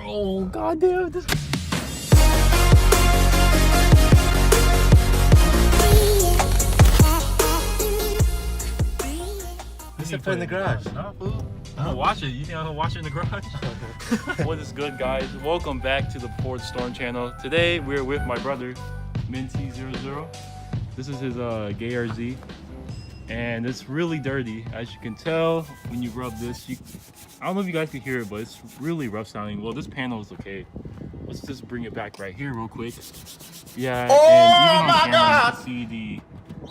Oh goddamn! This. You put it in the garage. No, fool. I'm gonna watch it. You think I'm gonna watch it in the garage? What is good, guys? Welcome back to the Ford Storm channel. Today we're with my brother, Minty00. This is his gay RZ, and it's really dirty. As you can tell when you rub this, I don't know if you guys can hear it, but it's really rough sounding. Well, this panel is okay. Let's just bring it back right here real quick. Yeah, and even on camera, you can see the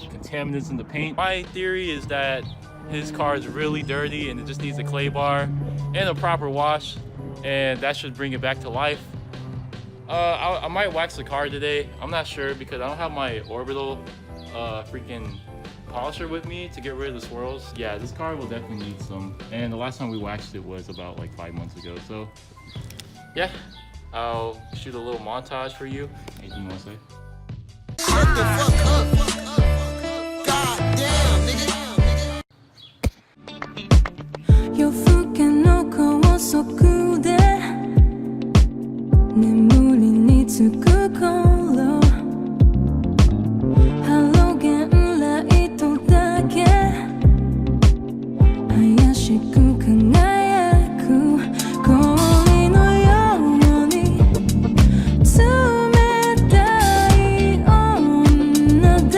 contaminants in the paint. My theory is that his car is really dirty and it just needs a clay bar and a proper wash, and that should bring it back to life. I might wax the car today. I'm not sure because I don't have my orbital freaking polisher with me to get rid of the swirls. Yeah, this car will definitely need some, and the last time we waxed it was about like 5 months ago. So yeah, I'll shoot a little montage for you. Anything you want to say? Shut the fuck up. God damn, nigga. 夜更けの高速で眠りにつく頃ハロゲンライトだけ怪しく輝く氷のように冷たい女だ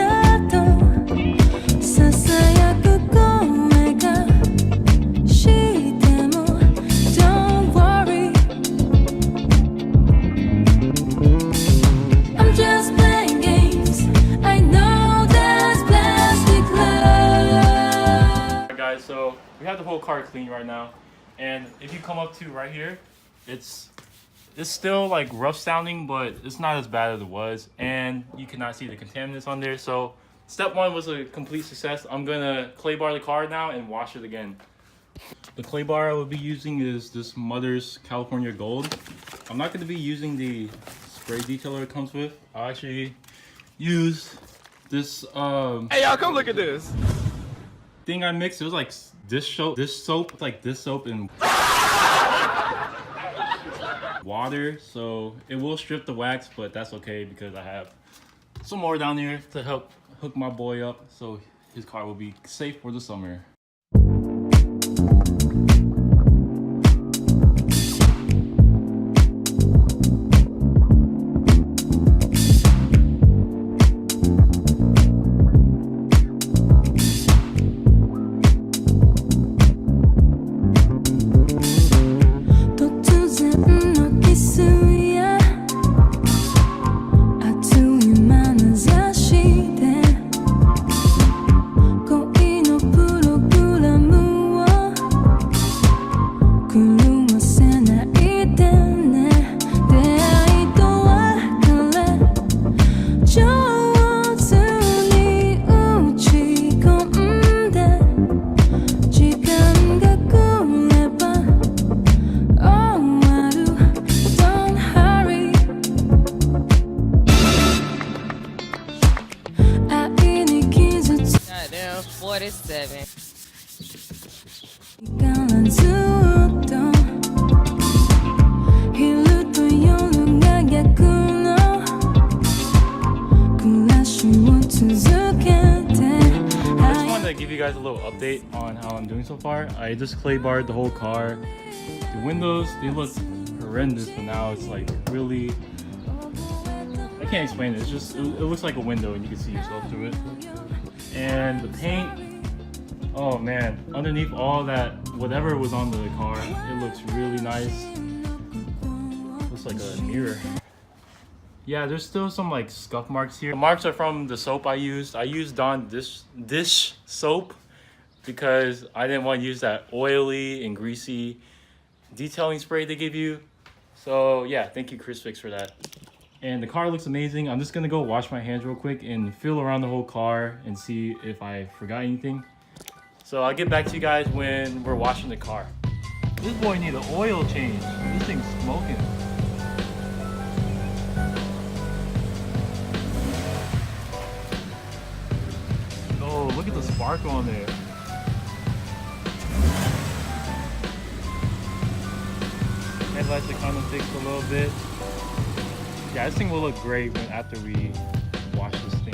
とささやく声がDon't worry, I'm just playing games. I know that's plastic love. Alright guys, so we have the whole car clean right now, and if you come up to right here, it's still like rough sounding, but it's not as bad as it was, and you cannot see the contaminants on there. So step one was a complete success. I'm gonna clay bar the car now and wash it again. The clay bar I will be using is this Mother's California Gold. I'm not going to be using the spray detailer it comes with. I'll actually use this Hey y'all, come look at this. thing I mixed. It was like this soap, like this soap and water. So it will strip the wax, but that's okay because I have some more down here to help hook my boy up so his car will be safe for the summer. Goddamn 47. To give you guys a little update on how I'm doing so far. I just clay barred the whole car. The windows, they look horrendous, but now it's like really, I can't explain it. It's just, it looks like a window and you can see yourself through it. And the paint, oh man, underneath all that, whatever was on the car, it looks really nice. Looks like a mirror. Yeah, there's still some like scuff marks here. The marks are from the soap I used. I used Dawn dish soap because I didn't want to use that oily and greasy detailing spray they give you. So yeah, thank you Chris Fix for that. And the car looks amazing. I'm just gonna go wash my hands real quick and feel around the whole car and see if I forgot anything. So I'll get back to you guys when we're washing the car. This boy need an oil change. This thing's smoking. Oh, look at the sparkle on there. And headlights are kind of fixed a little bit. Yeah, this thing will look great after we wash this thing.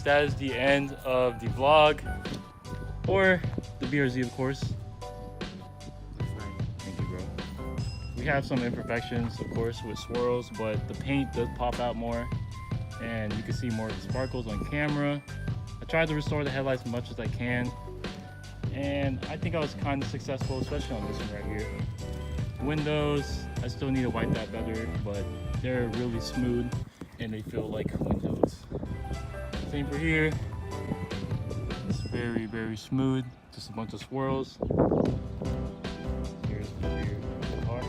That is the end of the vlog, or the BRZ, of course. Thank you, bro. We have some imperfections, of course, with swirls, but the paint does pop out more, and you can see more of the sparkles on camera. I tried to restore the headlights as much as I can, and I think I was kind of successful, especially on this one right here. Windows, I still need to wipe that better, but they're really smooth, and they feel like windows. Same for here. It's very, very smooth. Just a bunch of swirls. Here's the rear of the car.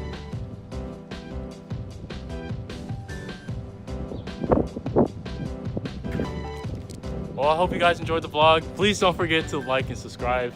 Well, I hope you guys enjoyed the vlog. Please don't forget to like and subscribe.